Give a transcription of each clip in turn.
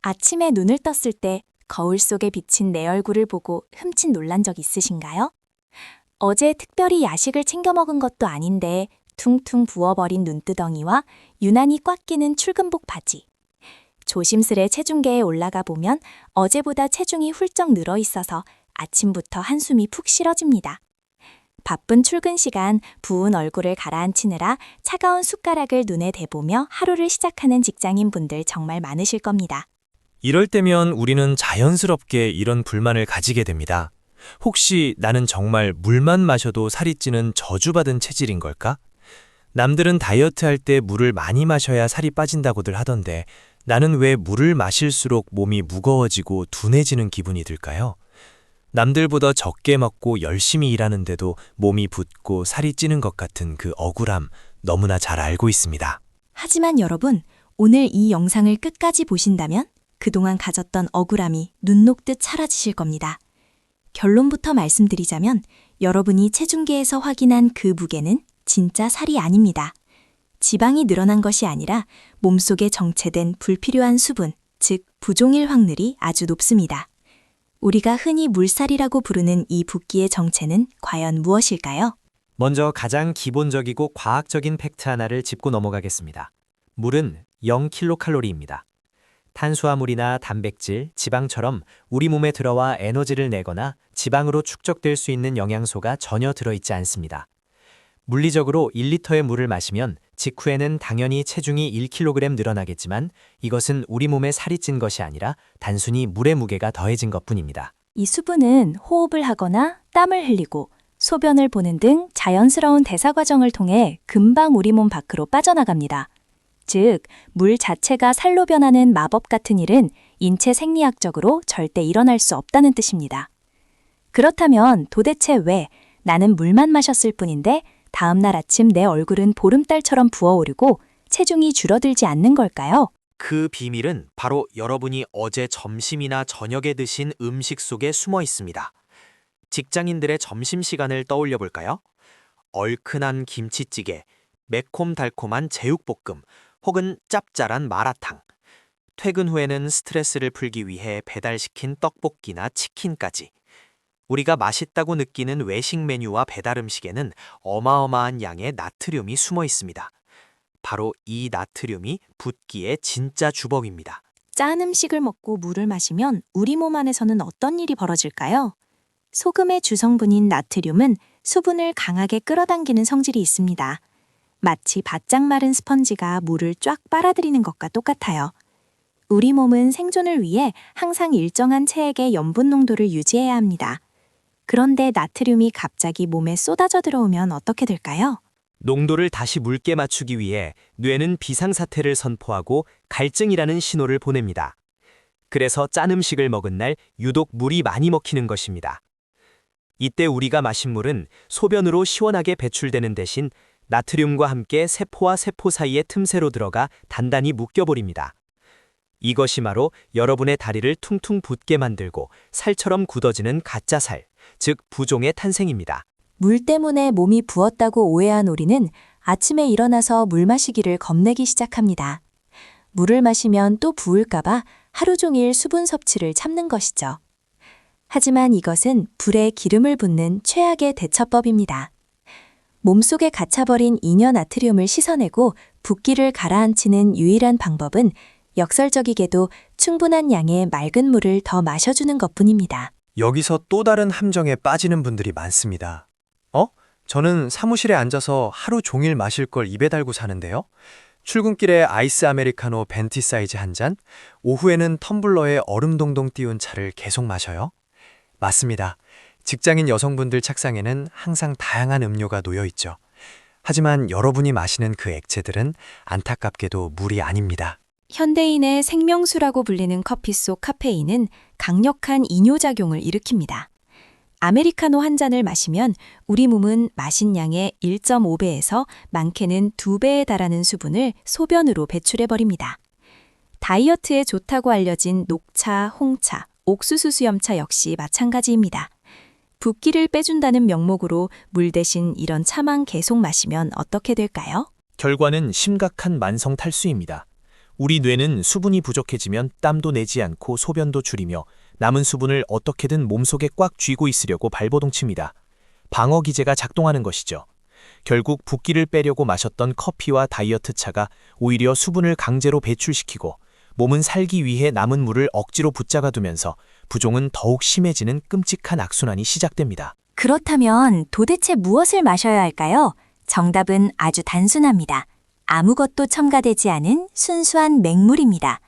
아침에 눈을 떴을 때 거울 속에 비친 내 얼굴을 보고 흠칫 놀란 적 있으신가요? 어제 특별히 야식을 챙겨 먹은 것도 아닌데 퉁퉁 부어버린 눈두덩이와 유난히 꽉 끼는 출근복 바지. 조심스레 체중계에 올라가 보면 어제보다 체중이 훌쩍 늘어 있어서 아침부터 한숨이 푹 실어집니다. 바쁜 출근 시간 부은 얼굴을 가라앉히느라 차가운 숟가락을 눈에 대보며 하루를 시작하는 직장인분들 정말 많으실 겁니다. 이럴 때면 우리는 자연스럽게 이런 불만을 가지게 됩니다. 혹시 나는 정말 물만 마셔도 살이 찌는 저주받은 체질인 걸까? 남들은 다이어트 할 때 물을 많이 마셔야 살이 빠진다고들 하던데 나는 왜 물을 마실수록 몸이 무거워지고 둔해지는 기분이 들까요? 남들보다 적게 먹고 열심히 일하는데도 몸이 붓고 살이 찌는 것 같은 그 억울함 너무나 잘 알고 있습니다. 하지만 여러분, 오늘 이 영상을 끝까지 보신다면 그동안 가졌던 억울함이 눈 녹듯 사라지실 겁니다. 결론부터 말씀드리자면 여러분이 체중계에서 확인한 그 무게는 진짜 살이 아닙니다. 지방이 늘어난 것이 아니라 몸속에 정체된 불필요한 수분, 즉 부종일 확률이 아주 높습니다. 우리가 흔히 물살이라고 부르는 이 붓기의 정체는 과연 무엇일까요? 먼저 가장 기본적이고 과학적인 팩트 하나를 짚고 넘어가겠습니다. 물은 0kcal입니다. 탄수화물이나 단백질, 지방처럼 우리 몸에 들어와 에너지를 내거나 지방으로 축적될 수 있는 영양소가 전혀 들어있지 않습니다. 물리적으로 1리터의 물을 마시면 직후에는 당연히 체중이 1kg 늘어나겠지만 이것은 우리 몸에 살이 찐 것이 아니라 단순히 물의 무게가 더해진 것뿐입니다. 이 수분은 호흡을 하거나 땀을 흘리고 소변을 보는 등 자연스러운 대사 과정을 통해 금방 우리 몸 밖으로 빠져나갑니다. 즉, 물 자체가 살로 변하는 마법 같은 일은 인체 생리학적으로 절대 일어날 수 없다는 뜻입니다. 그렇다면 도대체 왜 나는 물만 마셨을 뿐인데 다음날 아침 내 얼굴은 보름달처럼 부어오르고 체중이 줄어들지 않는 걸까요? 그 비밀은 바로 여러분이 어제 점심이나 저녁에 드신 음식 속에 숨어 있습니다. 직장인들의 점심시간을 떠올려 볼까요? 얼큰한 김치찌개, 매콤달콤한 제육볶음, 혹은 짭짤한 마라탕. 퇴근 후에는 스트레스를 풀기 위해 배달시킨 떡볶이나 치킨까지. 우리가 맛있다고 느끼는 외식 메뉴와 배달 음식에는 어마어마한 양의 나트륨이 숨어 있습니다. 바로 이 나트륨이 붓기의 진짜 주범입니다. 짠 음식을 먹고 물을 마시면 우리 몸 안에서는 어떤 일이 벌어질까요? 소금의 주성분인 나트륨은 수분을 강하게 끌어당기는 성질이 있습니다. 마치 바짝 마른 스펀지가 물을 쫙 빨아들이는 것과 똑같아요. 우리 몸은 생존을 위해 항상 일정한 체액의 염분 농도를 유지해야 합니다. 그런데 나트륨이 갑자기 몸에 쏟아져 들어오면 어떻게 될까요? 농도를 다시 물게 맞추기 위해 뇌는 비상사태를 선포하고 갈증이라는 신호를 보냅니다. 그래서 짠 음식을 먹은 날 유독 물이 많이 먹히는 것입니다. 이때 우리가 마신 물은 소변으로 시원하게 배출되는 대신 나트륨과 함께 세포와 세포 사이의 틈새로 들어가 단단히 묶여버립니다. 이것이 바로 여러분의 다리를 퉁퉁 붓게 만들고 살처럼 굳어지는 가짜 살, 즉 부종의 탄생입니다. 물 때문에 몸이 부었다고 오해한 우리는 아침에 일어나서 물 마시기를 겁내기 시작합니다. 물을 마시면 또 부을까봐 하루 종일 수분 섭취를 참는 것이죠. 하지만 이것은 불에 기름을 붓는 최악의 대처법입니다. 몸속에 갇혀버린 잉여 나트륨을 씻어내고 붓기를 가라앉히는 유일한 방법은 역설적이게도 충분한 양의 맑은 물을 더 마셔주는 것뿐입니다. 여기서 또 다른 함정에 빠지는 분들이 많습니다. 저는 사무실에 앉아서 하루 종일 마실 걸 입에 달고 사는데요. 출근길에 아이스 아메리카노 벤티 사이즈 한 잔, 오후에는 텀블러에 얼음 동동 띄운 차를 계속 마셔요. 맞습니다. 직장인 여성분들 책상에는 항상 다양한 음료가 놓여 있죠. 하지만 여러분이 마시는 그 액체들은 안타깝게도 물이 아닙니다. 현대인의 생명수라고 불리는 커피 속 카페인은 강력한 이뇨작용을 일으킵니다. 아메리카노 한 잔을 마시면 우리 몸은 마신 양의 1.5배에서 많게는 2배에 달하는 수분을 소변으로 배출해버립니다. 다이어트에 좋다고 알려진 녹차, 홍차, 옥수수 수염차 역시 마찬가지입니다. 붓기를 빼준다는 명목으로 물 대신 이런 차만 계속 마시면 어떻게 될까요? 결과는 심각한 만성 탈수입니다. 우리 뇌는 수분이 부족해지면 땀도 내지 않고 소변도 줄이며 남은 수분을 어떻게든 몸속에 꽉 쥐고 있으려고 발버둥칩니다. 방어 기제가 작동하는 것이죠. 결국 붓기를 빼려고 마셨던 커피와 다이어트 차가 오히려 수분을 강제로 배출시키고 몸은 살기 위해 남은 물을 억지로 붙잡아두면서 부종은 더욱 심해지는 끔찍한 악순환이 시작됩니다. 그렇다면 도대체 무엇을 마셔야 할까요? 정답은 아주 단순합니다. 아무것도 첨가되지 않은 순수한 맹물입니다.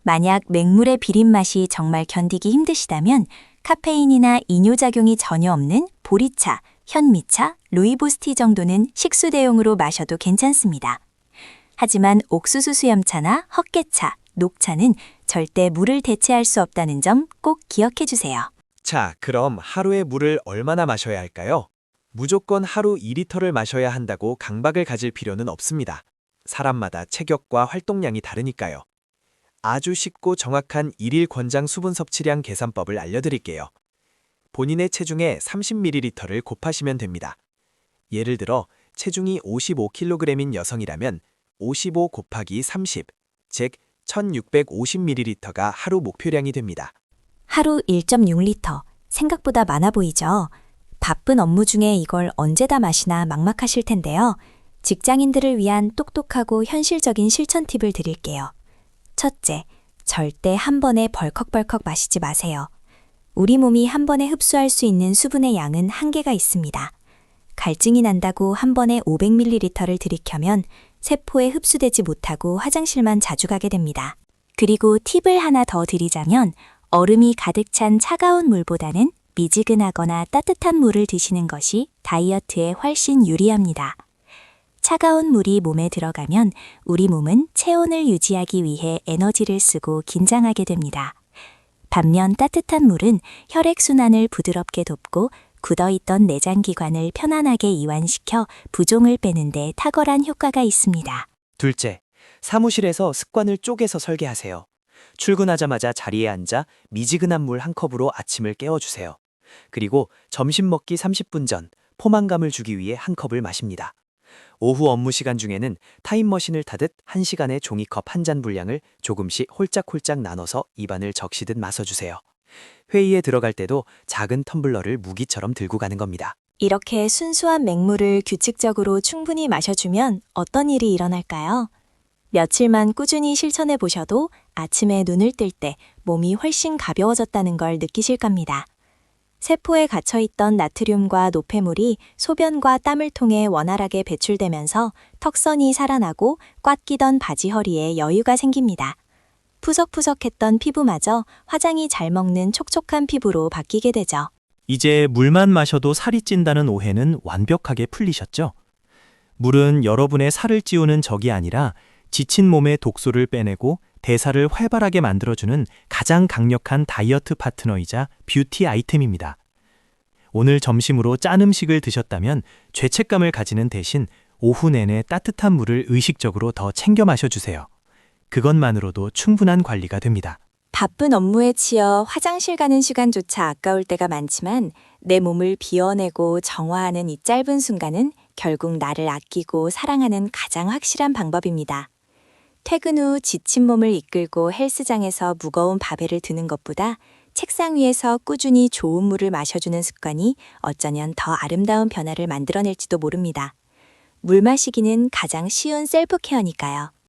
만약 맹물의 비린 맛이 정말 견디기 힘드시다면 카페인이나 이뇨작용이 전혀 없는 보리차, 현미차, 루이보스티 정도는 식수 대용으로 마셔도 괜찮습니다. 하지만 옥수수 수염차나 헛개차, 녹차는 절대 물을 대체할 수 없다는 점 꼭 기억해 주세요. 자, 그럼 하루에 물을 얼마나 마셔야 할까요? 무조건 하루 2리터를 마셔야 한다고 강박을 가질 필요는 없습니다. 사람마다 체격과 활동량이 다르니까요. 아주 쉽고 정확한 일일 권장 수분 섭취량 계산법을 알려드릴게요. 본인의 체중에 30ml를 곱하시면 됩니다. 예를 들어 체중이 55kg인 여성이라면 55 곱하기 30, 즉 1650ml가 하루 목표량이 됩니다. 하루 1.6리터. 생각보다 많아 보이죠? 바쁜 업무 중에 이걸 언제 다 마시나 막막하실 텐데요. 직장인들을 위한 똑똑하고 현실적인 실천 팁을 드릴게요. 첫째, 절대 한 번에 벌컥벌컥 마시지 마세요. 우리 몸이 한 번에 흡수할 수 있는 수분의 양은 한계가 있습니다. 갈증이 난다고 한 번에 500ml를 들이켜면 세포에 흡수되지 못하고 화장실만 자주 가게 됩니다. 그리고 팁을 하나 더 드리자면 얼음이 가득 찬 차가운 물보다는 미지근하거나 따뜻한 물을 드시는 것이 다이어트에 훨씬 유리합니다. 차가운 물이 몸에 들어가면 우리 몸은 체온을 유지하기 위해 에너지를 쓰고 긴장하게 됩니다. 반면 따뜻한 물은 혈액순환을 부드럽게 돕고 굳어있던 내장기관을 편안하게 이완시켜 부종을 빼는 데 탁월한 효과가 있습니다. 둘째, 사무실에서 습관을 쪼개서 설계하세요. 출근하자마자 자리에 앉아 미지근한 물 한 컵으로 아침을 깨워주세요. 그리고 점심 먹기 30분 전 포만감을 주기 위해 한 컵을 마십니다. 오후 업무 시간 중에는 타임머신을 타듯 1시간에 종이컵 한 잔 분량을 조금씩 홀짝홀짝 나눠서 입안을 적시듯 마셔주세요. 회의에 들어갈 때도 작은 텀블러를 무기처럼 들고 가는 겁니다. 이렇게 순수한 맹물을 규칙적으로 충분히 마셔주면 어떤 일이 일어날까요? 며칠만 꾸준히 실천해 보셔도 아침에 눈을 뜰 때 몸이 훨씬 가벼워졌다는 걸 느끼실 겁니다. 세포에 갇혀있던 나트륨과 노폐물이 소변과 땀을 통해 원활하게 배출되면서 턱선이 살아나고 꽉 끼던 바지 허리에 여유가 생깁니다. 푸석푸석했던 피부마저 화장이 잘 먹는 촉촉한 피부로 바뀌게 되죠. 이제 물만 마셔도 살이 찐다는 오해는 완벽하게 풀리셨죠? 물은 여러분의 살을 찌우는 적이 아니라 지친 몸의 독소를 빼내고 대사를 활발하게 만들어주는 가장 강력한 다이어트 파트너이자 뷰티 아이템입니다. 오늘 점심으로 짠 음식을 드셨다면 죄책감을 가지는 대신 오후 내내 따뜻한 물을 의식적으로 더 챙겨 마셔주세요. 그것만으로도 충분한 관리가 됩니다. 바쁜 업무에 치여 화장실 가는 시간조차 아까울 때가 많지만 내 몸을 비워내고 정화하는 이 짧은 순간은 결국 나를 아끼고 사랑하는 가장 확실한 방법입니다. 퇴근 후 지친 몸을 이끌고 헬스장에서 무거운 바벨을 드는 것보다 책상 위에서 꾸준히 좋은 물을 마셔주는 습관이 어쩌면 더 아름다운 변화를 만들어낼지도 모릅니다. 물 마시기는 가장 쉬운 셀프케어니까요.